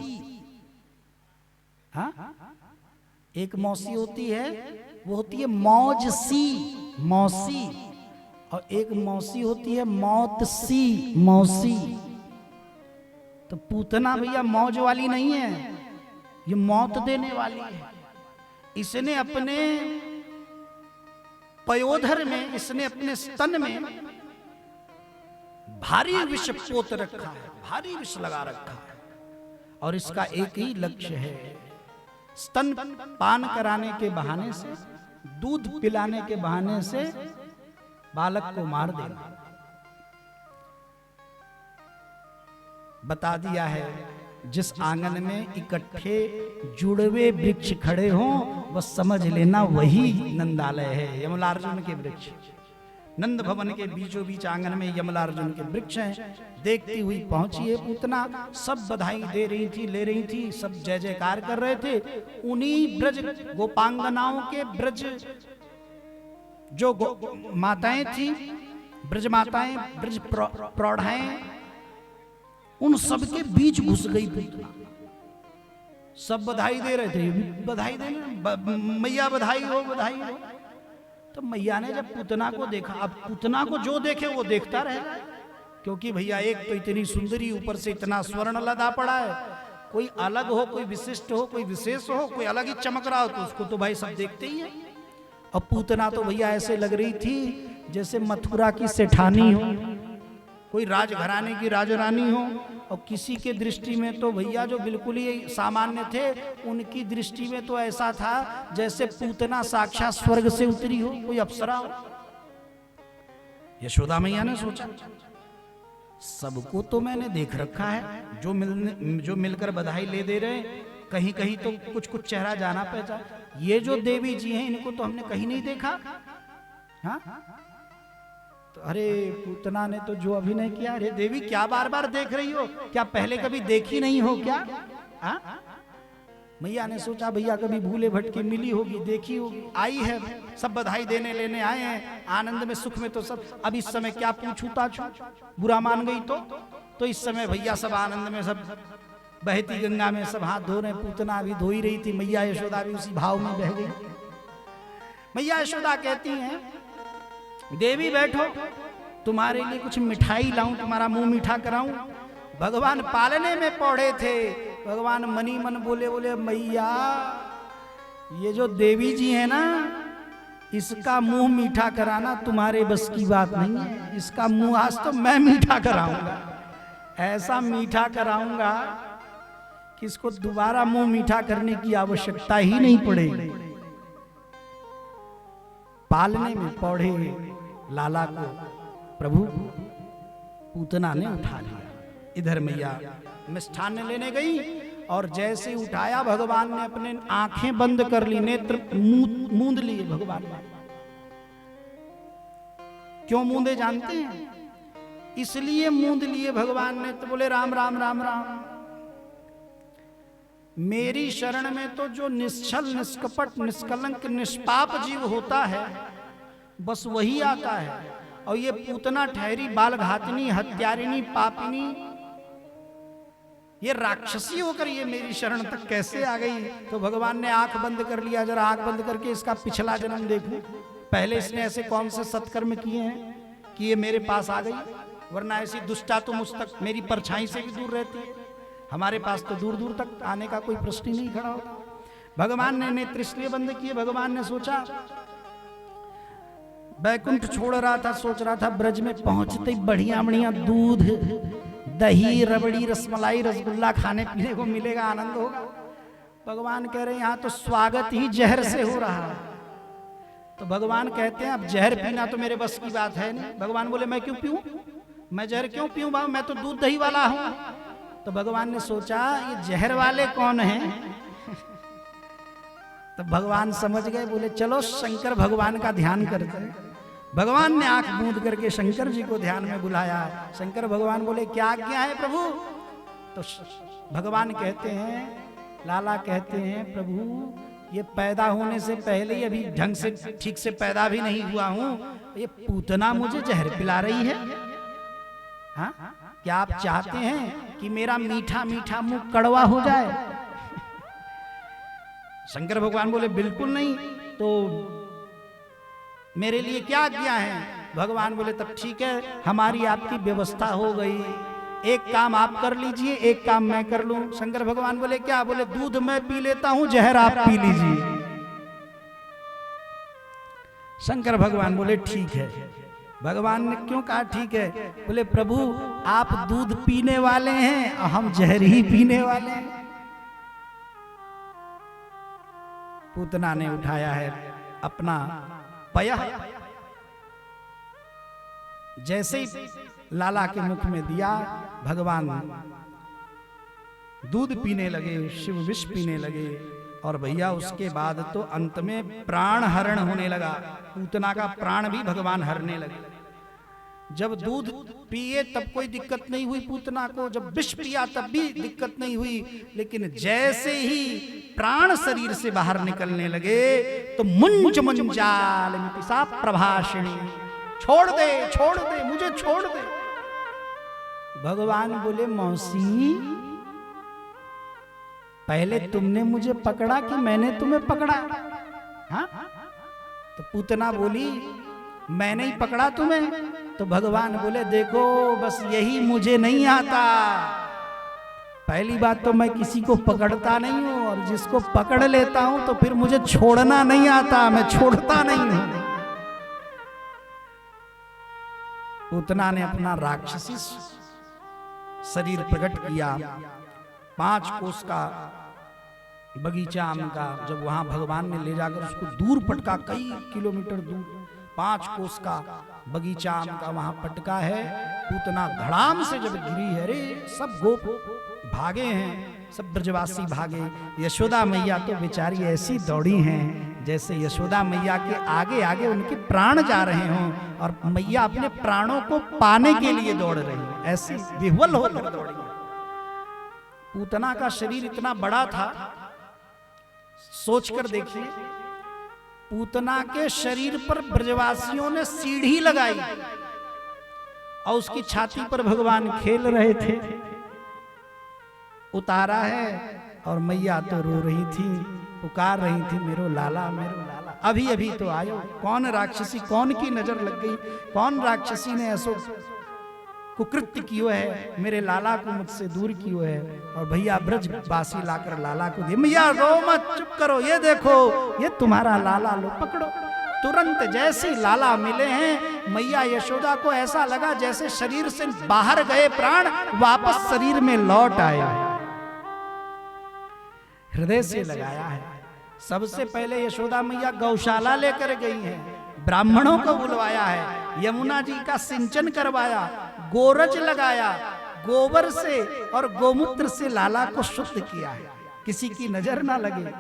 [SPEAKER 1] हाँ? एक मौसी होती है, वो होती है मौजसी, मौसी। और एक मौसी होती है मौतसी, मौसी। तो पूतना भैया मौज वाली नहीं है, ये मौत देने वाली है। इसने अपने पयोधर में, इसने अपने स्तन में भारी विष पोत रखा है, भारी विष लगा रखा है, और इसका एक ही लक्ष्य है स्तन पान कराने के बहाने से, दूध पिलाने के बहाने से बालक को मार देना। बता दिया है जिस आंगन में इकट्ठे जुड़वे वृक्ष खड़े हों वह समझ लेना वही नंदालय है, यमलार्जुन के वृक्ष। नंद भवन के बीचों बीच आंगन में यमलार्जुन के वृक्ष हैं। देखती हुई पहुंची है पूतना, सब बधाई दे रही थी, ले रही थी, सब जय जयकार कर रहे थे। उन्हीं ब्रज गोपांगनाओं के ब्रज जो माताएं थी, ब्रज माताएं, ब्रज प्रौढ़ाएं, उन सबके बीच घुस गई पूतना। सब बधाई दे रहे थे, बधाई दे मैया बधाई हो, बधाई हो। तो मैया ने जब पूतना को देखा, अब पूतना को जो देखे वो देखता रहेगा, क्योंकि भैया एक तो इतनी सुंदरी, ऊपर से इतना स्वर्ण लदा पड़ा है, कोई अलग हो, कोई विशिष्ट हो, कोई विशेष हो, कोई अलग ही चमक रहा हो, तो उसको तो भाई सब देखते ही है। और पूतना तो भैया ऐसे लग रही थी जैसे मथुरा की सेठानी हो, कोई राजघराने की राजरानी हो। और किसी के दृष्टि में तो भैया जो बिल्कुल ही सामान्य थे, उनकी दृष्टि में तो ऐसा था जैसे पूतना साक्षात स्वर्ग से उतरी हो, कोई अप्सरा हो। यशोदा मैया ने सोचा सबको तो मैंने देख रखा है, जो मिलकर बधाई ले दे रहे हैं, कहीं कहीं तो कुछ कुछ चेहरा जाना पहचान, ये जो देवी जी हैं इनको तो हमने कहीं नहीं देखा। हाँ, तो अरे पूतना ने तो जो अभिनय किया, अरे देवी क्या बार बार देख रही हो, क्या पहले कभी देखी नहीं हो क्या? मैया ने सोचा भैया कभी भूले भटके मिली होगी, देखी होगी, आई है, सब बधाई देने लेने आए हैं, आनंद में सुख में तो सब। अब इस समय क्या पूछूं ताछू, बुरा मान गई तो इस समय भैया सब आनंद में, सब बहती गंगा में सब हाथ धो रहे, पूतना भी धो ही रही थी, मैया यशोदा भी उसी भाव में बह गई। मैया यशोदा कहती हैं देवी बैठो, तुम्हारे लिए कुछ मिठाई लाऊं, तुम्हारा मुंह मीठा कराऊं। भगवान पालने में पौड़े थे, भगवान मनी मन बोले, बोले मैया ये जो देवी जी है ना, इसका मुंह मीठा कराना तुम्हारे बस की बात नहीं है, इसका मुंह आज तो मैं मीठा कराऊंगा, ऐसा मीठा कराऊंगा कि इसको दोबारा मुंह मीठा करने की आवश्यकता ही नहीं पड़ेगी। पालने में पौड़े लाला को प्रभु पूतना ने उठा लिया। इधर मैया मिष्ठान लेने गई और जैसे उठाया भगवान ने अपने आंखें बंद कर ली, नेत्र मूंद लिए भगवान। क्यों मूंदे जानते हैं? इसलिए मूंद लिए भगवान ने, तो बोले राम राम राम राम। मेरी शरण में तो जो निश्चल निष्कपट निष्कलंक निष्पाप जीव होता है बस वही आता है, और ये पूतना ठहरी बालघातिनी हत्यारिणी पापिनी, ये राक्षसी होकर ये मेरी शरण तक कैसे आ गई? तो भगवान ने आंख बंद कर लिया, जरा आंख बंद करके इसका पिछला जन्म देखूं, पहले इसने ऐसे कौन से सत्कर्म किए हैं कि ये मेरे पास आ गई, वरना ऐसी दुष्टा तो मुझ तक मेरी परछाई से भी दूर रहती है, हमारे पास तो दूर दूर तक आने का कोई प्रश्न ही नहीं खड़ा होता। भगवान ने नेत्र इसलिए बंद किए, भगवान ने सोचा, बैकुंठ छोड़ रहा था, सोच रहा था ब्रज में पहुंचते ही बढ़िया बढ़िया दूध दही रबड़ी रसमलाई रसगुल्ला खाने पीने को मिलेगा, आनंद होगा। भगवान कह रहे हैं यहाँ तो स्वागत ही जहर से हो रहा है। तो भगवान कहते हैं अब जहर पीना तो मेरे बस की बात है नहीं। भगवान बोले मैं क्यों पीऊं, मैं जहर क्यों पीऊं बाबू, मैं तो दूध दही वाला हूं। तो भगवान ने सोचा ये जहर वाले कौन हैं? तो भगवान समझ गए, बोले चलो शंकर भगवान का ध्यान करते हैं। भगवान ने आंख मूंद करके शंकर जी को ध्यान में बुलाया। शंकर भगवान बोले क्या आज्ञा है प्रभु? तो भगवान कहते हैं, लाला कहते हैं प्रभु ये पैदा होने से पहले ही अभी ढंग से ठीक से पैदा भी नहीं हुआ हूं, ये पूतना मुझे जहर पिला रही है। हाँ, क्या आप चाहते हैं कि मेरा मीठा मीठा मुंह कड़वा हो जाए? शंकर भगवान बोले बिल्कुल नहीं, तो मेरे लिए क्या आज्ञा है? भगवान बोले तब ठीक है, हमारी आपकी व्यवस्था हो गई, एक काम आप कर लीजिए, एक काम मैं कर लूं। शंकर भगवान बोले क्या? बोले दूध मैं पी लेता हूं, जहर आप पी लीजिए। शंकर भगवान बोले ठीक है। भगवान ने क्यों कहा ठीक है? बोले प्रभु आप दूध पीने वाले हैं और हम जहर ही पीने वाले हैं। पूतना ने उठाया है अपना पयः, जैसे ही लाला के मुख में दिया, भगवान दूध पीने लगे, शिव विष पीने लगे। और भैया उसके बाद तो अंत में प्राण हरण होने लगा, पूतना का प्राण भी भगवान हरने लगे। जब दूध पिए तब कोई दिक्कत नहीं हुई पूतना को, जब विष पिया तब भी दिक्कत नहीं हुई, लेकिन जैसे ही प्राण शरीर से बाहर निकलने लगे तो मुंज मुंजाल पिसा प्रभाषिणी, छोड़ दे मुझे छोड़ दे। भगवान बोले मौसी पहले तुमने मुझे पकड़ा कि मैंने तुम्हें पकड़ा? हाँ? तो पूतना बोली मैंने ही पकड़ा तुम्हें। तो भगवान बोले देखो बस यही मुझे नहीं आता, पहली बात तो मैं किसी को पकड़ता नहीं हूं, और जिसको पकड़ लेता हूं तो फिर मुझे छोड़ना नहीं आता, मैं छोड़ता नहीं हूं। पूतना ने अपना राक्षसी शरीर प्रकट किया, 5 कोस का बगीचा आम का, जब वहां भगवान ने ले जाकर उसको दूर पटका, कई किलोमीटर दूर 5 कोस का बगीचा आम का वहां पटका है। पूतना धड़ाम से जब गिरी है, अरे सब गोप भागे हैं, सब ब्रजवासी भागे। यशोदा मैया तो बेचारी ऐसी दौड़ी हैं जैसे यशोदा मैया के आगे आगे उनके प्राण जा रहे हों, और मैया अपने प्राणों को पाने के लिए दौड़ रही है, ऐसी विह्वल होकर दौड़ी। पूतना का शरीर इतना बड़ा था, सोचकर देखिए, पूतना के शरीर पर ब्रजवासियों ने सीढ़ी लगाई और उसकी छाती पर भगवान खेल रहे थे, उतारा है, और मैया तो रो रही थी, पुकार रही थी मेरो लाला मेरो लाला, अभी अभी तो आयो। कौन राक्षसी, कौन की नजर लग गई, कौन राक्षसी ने ऐसो कुकृत्य कियो है, मेरे लाला को मुझसे दूर कियो है। और भैया ब्रजवासी लाकर लाला को दे, मैया रो मत, चुप करो, ये देखो ये तुम्हारा लाला, लो पकड़ो। तुरंत जैसे लाला मिले हैं, मैया यशोदा को ऐसा लगा जैसे शरीर से बाहर गए प्राण वापस शरीर में लौट आए। हृदय से लगाया है। सबसे पहले यशोदा मैया गौशाला लेकर गई हैं, ब्राह्मणों को बुलवाया है, यमुना जी का सिंचन करवाया, गोरज लगाया, गोबर से और गोमूत्र से लाला को शुद्ध किया है, किसी की नजर ना लगे,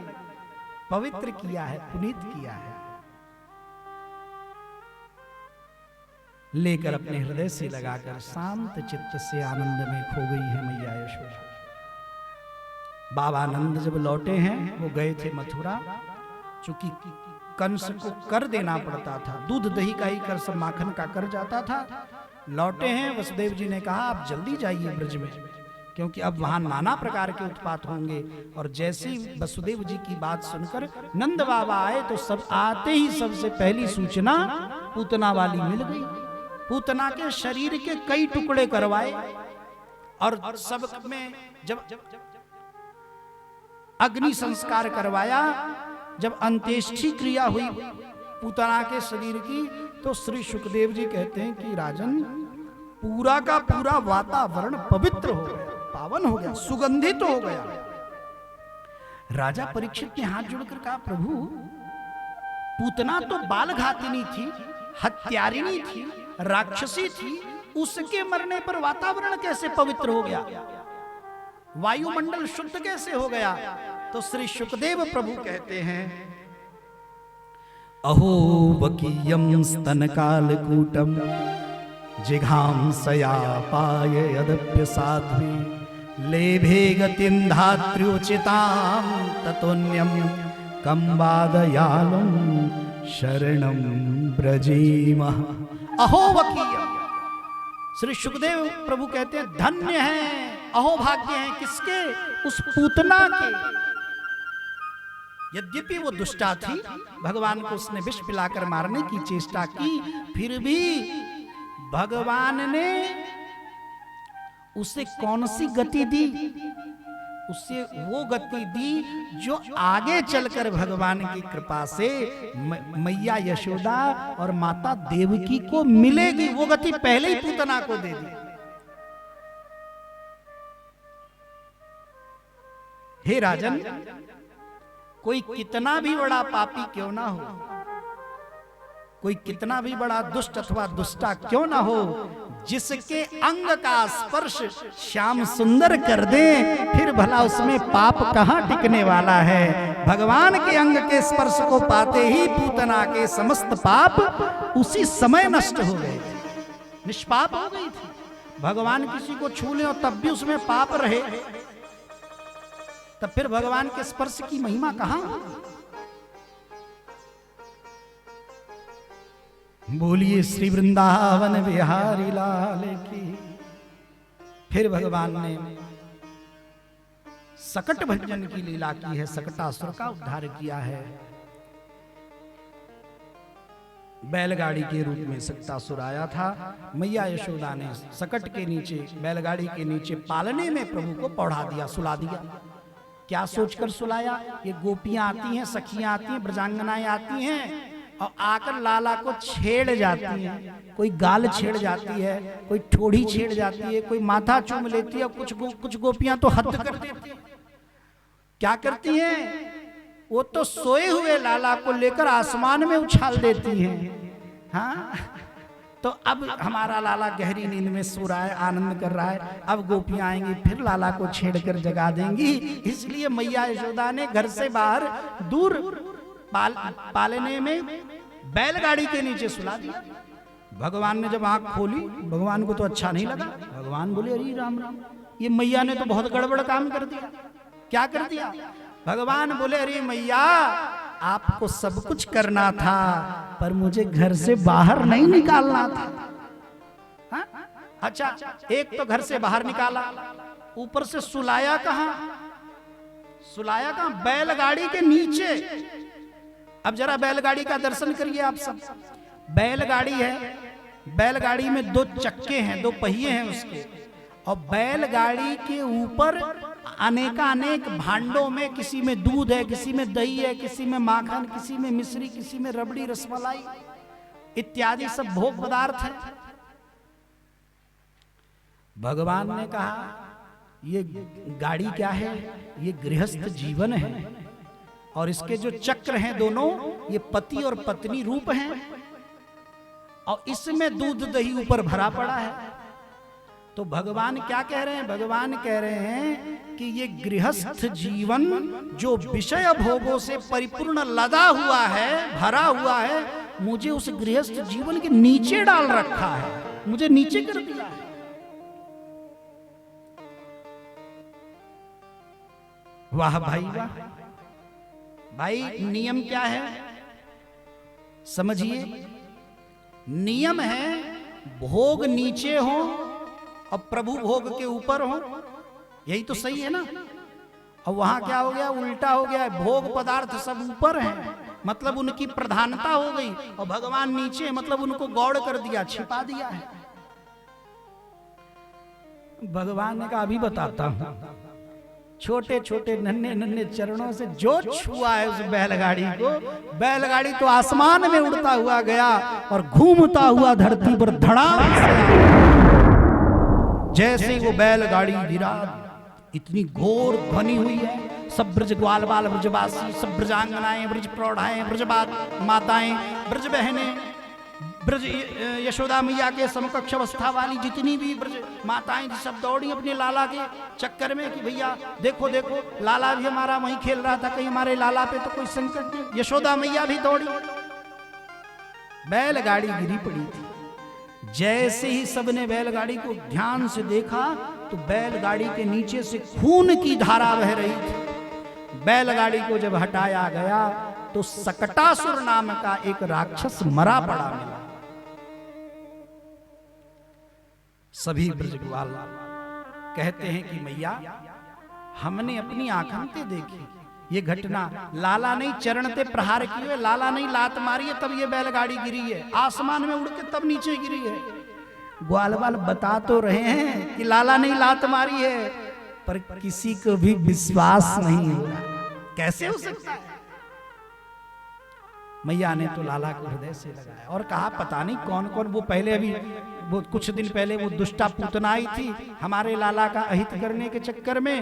[SPEAKER 1] पवित्र किया है, पुनीत किया है। लेकर अपने हृदय से लगाकर शांत चित्त से आनंद में खो गई है मैया यशोदा। बाबा आनंद जब लौटे हैं, वो गए थे मथुरा, चूंकि कंस को कर देना पड़ता था, दूध दही का ही कर, सब माखन का कर जाता था। लौटे हैं, वसुदेव जी ने कहा आप जल्दी जाइए ब्रज में, क्योंकि अब वहां नाना प्रकार के उत्पात होंगे। और जैसे ही वसुदेव जी की बात सुनकर नंद बाबा आए, तो सब आते ही सबसे पहली सूचना पूतना वाली मिल गई। पूतना के शरीर के कई टुकड़े करवाए, और सब में जब अग्नि संस्कार करवाया, जब अंत्येष्टि क्रिया हुई पूतना के शरीर की, तो श्री सुखदेव जी कहते हैं कि राजन पूरा का पूरा वातावरण पवित्र हो गया, पावन हो गया, सुगंधित हो गया। राजा परीक्षित ने हाथ जोड़कर कहा प्रभु, पूतना तो बालघातिनी थी, हत्यारिणी थी, राक्षसी थी, उसके मरने पर वातावरण कैसे पवित्र हो गया, वायुमंडल शुद्ध कैसे हो गया? तो श्री सुखदेव प्रभु कहते हैं अहो वकीयम स्तन कालकूटम जिघांसया पाय यदप्य साध्वी लेभे गतिं धात्र्योचितां ततोन्यम कंबादयालम शरणं ब्रजीमः। अहो वकीयम, श्री सुखदेव प्रभु कहते हैं धन्य है, अहोभाग्य है किसके? उस पूतना के। यद्यपि वो दुष्टा थी, भगवान को उसने विष पिलाकर मारने की चेष्टा की, फिर भी भगवान ने उसे कौन सी गति दी? उसे वो गति दी जो आगे चलकर भगवान की कृपा से मैया यशोदा और माता देवकी को मिलेगी। वो गति पहले ही पूतना को दे दी। हे राजन, कोई कितना भी बड़ा पापी क्यों ना हो, कोई कितना भी बड़ा दुष्ट अथवा दुष्टा क्यों ना हो, जिसके अंग का स्पर्श श्याम सुंदर कर दे, फिर भला उसमें पाप कहां टिकने वाला है। भगवान के अंग के स्पर्श को पाते ही पूतना के समस्त पाप उसी समय नष्ट हो गए थे, निष्पाप हो गई थी। भगवान किसी को छू ले और तब भी उसमें पाप रहे, तब फिर भगवान के स्पर्श की महिमा कहां। बोलिए श्री वृंदावन बिहारी लाल की। फिर भगवान ने सकट भंजन की लीला की है, सकटासुर का उद्धार किया है। बैलगाड़ी के रूप में सकटासुर आया था। मैया यशोदा ने सकट के नीचे, बैलगाड़ी के नीचे पालने में प्रभु को पौड़ा दिया, सुला दिया। क्या सोचकर सुलाया? ये गोपियां आती हैं, सखियां आती हैं, ब्रजांगनाएं आती हैं और आकर लाला को छेड़ जाती हैं। कोई गाल छेड़ जाती है, कोई ठोड़ी छेड़ जाती है, कोई माथा चूम लेती है, कुछ गोपियां तो हद कर देती हैं। क्या करती हैं? वो तो सोए हुए लाला को लेकर आसमान में उछाल देती हैं। हाँ, तो अब हमारा लाला गहरी नींद में सो रहा है, आनंद कर रहा है, अब गोपियां आएंगी फिर लाला को छेड़कर जगा देंगी। इसलिए मैया यशोदा ने घर से बाहर दूर पालने में बैलगाड़ी के नीचे सुला दिया। भगवान ने जब आंख खोली, भगवान को तो अच्छा नहीं लगा। भगवान बोले अरे राम राम, ये मैया ने तो बहुत गड़बड़ काम कर दिया। क्या कर दिया? भगवान बोले अरे मैया, आपको सब कुछ करना था पर मुझे घर से बाहर नहीं निकालना था। हा? अच्छा, एक तो घर से बाहर निकाला, ऊपर से सुलाया कहां? सुलाया कहां? बैलगाड़ी के नीचे। अब जरा बैलगाड़ी का दर्शन करिए आप सब। बैलगाड़ी है, बैलगाड़ी में दो चक्के हैं, दो पहिए हैं उसके, और बैलगाड़ी के ऊपर अनेक भांडों में, किसी में दूध है, किसी में दही है, किसी में माखन, किसी में मिश्री, किसी में रबड़ी, रसमलाई इत्यादि सब भोग पदार्थ है। भगवान ने कहा ये गाड़ी क्या है? ये गृहस्थ जीवन है, और इसके जो चक्र हैं दोनों, ये पति और पत्नी रूप हैं, और इसमें दूध दही ऊपर भरा पड़ा है। तो भगवान क्या कह रहे हैं? भगवान कह रहे हैं कि ये गृहस्थ जीवन जो विषय भोगों से परिपूर्ण लदा हुआ है, भरा हुआ है, मुझे उस गृहस्थ जीवन के नीचे डाल रखा है, मुझे नीचे कर दिया है। वाह भाई वाह। भाई नियम क्या है समझिए? नियम है भोग नीचे हो और प्रभु भोग के ऊपर हो, यही तो सही है ना। और वहां क्या हो गया? उल्टा हो गया। भोग पदार्थ सब ऊपर हैं, मतलब उनकी प्रधानता हो गई, और भगवान नीचे, मतलब उनको गौड़ कर दिया, छिपा दिया है। भगवान ने कहा अभी बताता हूं। छोटे छोटे नन्हे नन्हे चरणों से जो छुआ है उस बैलगाड़ी को, बैलगाड़ी तो आसमान में उड़ता हुआ गया और घूमता हुआ धरती पर धड़ाम से जैसे वो बैलगाड़ी गिरा, इतनी घोर ध्वनि हुई है। सब ब्रज ग्वाल बाल ब्रजवासी, सब ब्रजांगनाएं, ब्रज प्रौढ़ाएं, ब्रज माताएं, ब्रज बहनें, ब्रज यशोदा मैया के समकक्ष अवस्था वाली जितनी भी ब्रज माताएं, सब दौड़ी अपने लाला के चक्कर में कि भैया देखो देखो, लाला भी हमारा वहीं खेल रहा था, कहीं हमारे लाला पे तो कोई संकट नहीं। यशोदा मैया भी दौड़ी, बैलगाड़ी गिरी पड़ी थी। जैसे ही सबने बैलगाड़ी को ध्यान से देखा तो बैलगाड़ी के नीचे से खून की धारा बह रही थी। बैलगाड़ी को जब हटाया गया तो सकटासुर नाम का एक राक्षस मरा पड़ा मिला। सभी ब्रजग्वाल कहते हैं कि मैया, हमने अपनी आंखों से देखी ये घटना। लाला नहीं चरण पे प्रहार किए, लाला नहीं लात मारी है, तब ये बैलगाड़ी गिरी है, आसमान में उड़ के तब नीचे गिरी है। ग्वाल बाल बता तो रहे हैं कि लाला नहीं लात मारी है, पर किसी को भी विश्वास नहीं हो रहा। कैसे हो सकता है? मैया ने तो लाला को हृदय से लगाया और कहा पता नहीं कौन कौन, वो पहले अभी वो कुछ दिन पहले वो दुष्टा पूतना आई थी हमारे लाला का अहित करने के चक्कर में,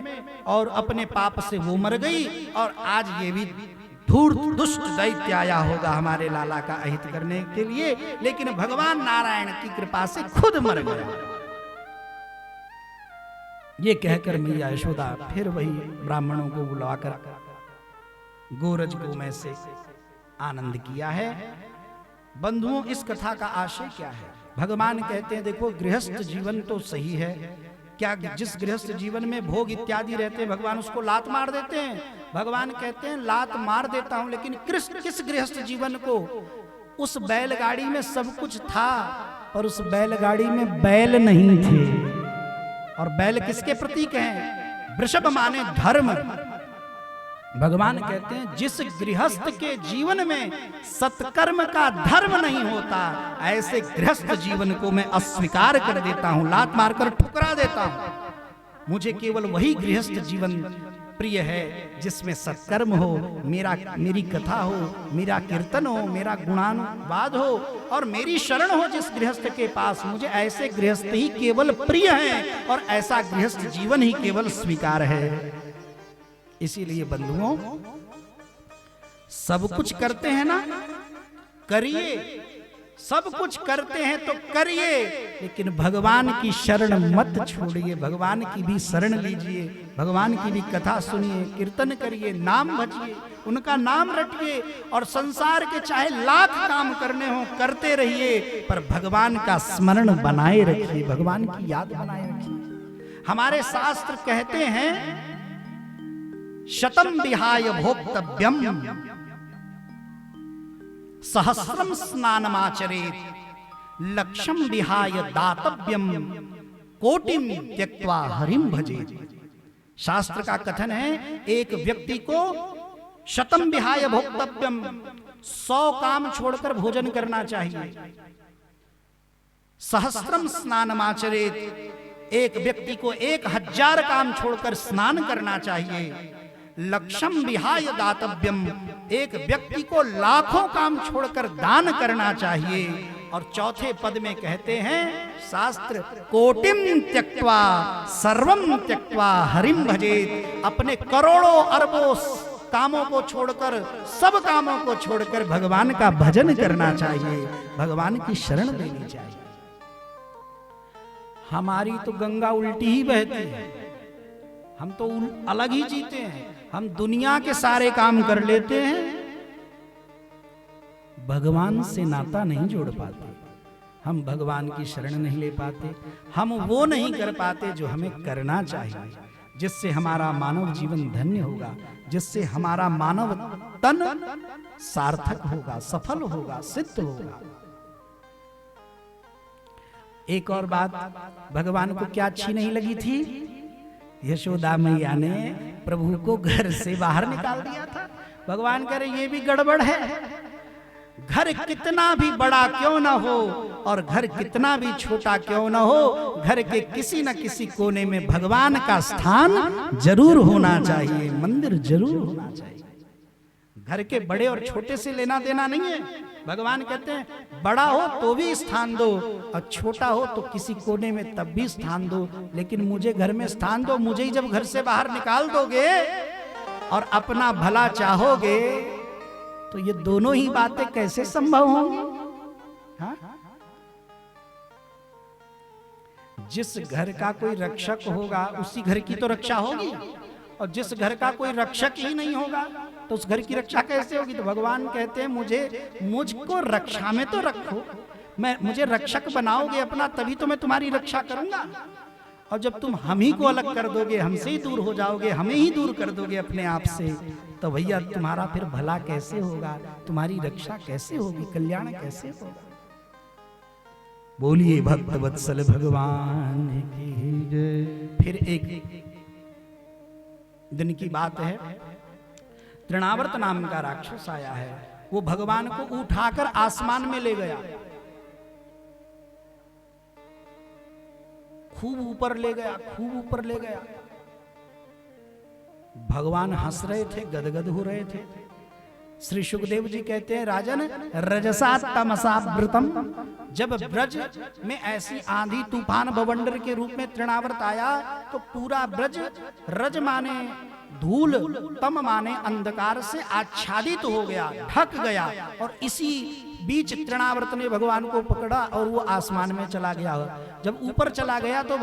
[SPEAKER 1] और अपने पाप से वो मर गई, और आज ये भी धूर्त दुष्ट दैत्य आया होगा हमारे लाला का अहित करने के लिए, लेकिन भगवान नारायण की कृपा से खुद मर गया। ये कहकर मैया यशोदा फिर वही ब्राह्मणों को बुलाकर गोरज गोमय से आनंद किया है। बंधुओं, इस कथा का आशय क्या है? भगवान कहते हैं देखो गृहस्थ जीवन तो सही है, क्या जिस गृहस्थ जीवन में भोग इत्यादि रहते हैं भगवान उसको लात मार देते हैं? भगवान कहते हैं लात मार देता हूं, लेकिन किस गृहस्थ जीवन को? उस बैलगाड़ी में सब कुछ था, पर उस बैलगाड़ी में बैल नहीं थे। और बैल किसके प्रतीक हैं? वृषभ माने धर्म। भगवान कहते हैं जिस गृहस्थ के जीवन में सत्कर्म का धर्म नहीं होता, ऐसे गृहस्थ जीवन को मैं अस्वीकार कर देता हूं, लात मारकर ठुकरा देता हूं। मुझे केवल वही गृहस्थ जीवन प्रिय है जिसमें सत्कर्म हो, मेरी कथा हो, मेरा कीर्तन हो, मेरा गुणानुवाद हो, और मेरी शरण हो जिस गृहस्थ के पास। मुझे ऐसे गृहस्थ ही केवल प्रिय हैं, और ऐसा गृहस्थ जीवन ही केवल स्वीकार है। इसीलिए बंधुओं, सब कुछ करते हैं ना, करिए, सब कुछ करते हैं तो करिए, लेकिन भगवान की शरण मत छोड़िए, भगवान की भी शरण लीजिए, भगवान की भी कथा सुनिए, कीर्तन करिए, नाम भजिए, उनका नाम रटिए, और संसार के चाहे लाख काम करने हो करते रहिए, पर भगवान का स्मरण बनाए रखिए, भगवान की याद बनाए रखिए। हमारे शास्त्र कहते हैं शतम विहाय भोक्तव्यम सहस्रम स्नानमाचरेत लक्षम विहाय दातव्यम कोटिम त्यक्त्वा हरिम भजेत। शास्त्र का कथन है एक व्यक्ति को शतम विहाय भोक्तव्यम 100 काम छोड़कर भोजन करना चाहिए। सहस्रम स्नानमाचरेत एक व्यक्ति को 1000 काम छोड़कर स्नान करना चाहिए। लक्षम विहाय दातव्यम एक व्यक्ति को लाखों काम छोड़कर दान करना चाहिए। और चौथे पद में कहते हैं शास्त्र कोटिम त्यक्त्वा सर्वम त्यक्त्वा हरिम भजेत, अपने करोड़ों अरबों कामों को छोड़कर, सब कामों को छोड़कर भगवान का भजन करना चाहिए, भगवान की शरण लेनी चाहिए। हमारी तो गंगा उल्टी ही बहती है, हम तो अलग ही जीते हैं, हम दुनिया के सारे काम कर लेते हैं, भगवान से नाता नहीं जोड़ पाते, हम भगवान की शरण नहीं ले पाते, हम वो नहीं कर पाते जो हमें करना चाहिए, जिससे हमारा मानव जीवन धन्य होगा, जिससे हमारा मानव तन सार्थक होगा, सफल होगा, सिद्ध होगा। एक और बात भगवान को क्या अच्छी नहीं लगी थी? यशोदा मैया ने प्रभु को घर से बाहर निकाल दिया था। भगवान कह रहे ये भी गड़बड़ है, घर कितना भी बड़ा क्यों ना हो और घर कितना भी छोटा क्यों ना हो, घर के किसी न किसी कोने में भगवान का स्थान जरूर होना चाहिए, मंदिर जरूर होना चाहिए। घर के बड़े और छोटे से लेना देना नहीं है। भगवान कहते हैं बड़ा हो तो भी स्थान दो और छोटा हो तो किसी कोने में तब भी स्थान दो, लेकिन मुझे घर में स्थान दो। मुझे ही जब घर से बाहर निकाल दोगे और अपना भला चाहोगे तो ये दोनों ही बातें कैसे संभव होंगी? हाँ? जिस घर का कोई रक्षक होगा उसी घर की तो रक्षा होगी, और जिस घर का कोई रक्षक ही नहीं होगा तो उस घर की रक्षा कैसे होगी? तो भगवान कहते हैं मुझको रक्षा में तो रखो, मुझे रक्षक बनाओगे अपना तभी तो मैं तुम्हारी रक्षा करूंगा। और जब तुम हम ही को अलग कर दोगे, हमसे ही दूर हो जाओगे, हमें ही दूर कर दोगे अपने आप से, तो भैया तुम्हारा फिर भला कैसे होगा, तुम्हारी रक्षा कैसे होगी, कल्याण कैसे होगा? बोलिए भक्त वत्सल भगवान की जय। फिर एक दिन की बात है, तृणावर्त नाम का राक्षस आया है, वो भगवान को उठाकर आसमान में ले गया, खूब ऊपर ले गया, खूब ऊपर ले गया। भगवान हंस रहे थे, गदगद हो रहे थे, श्री सुखदेव जी कहते हैं राजन, रजसा तमसावृतम, जब ब्रज में ऐसी आंधी तूफान बवंडर के रूप में तृणावर्त आया तो पूरा ब्रज, रज माने धूल, तम माने अंधकार से आच्छादित हो गया, ढक गया। और इसी बीच तृणावर्त ने भगवान को पकड़ा और वो आसमान में चला गया। जब ऊपर चला गया तो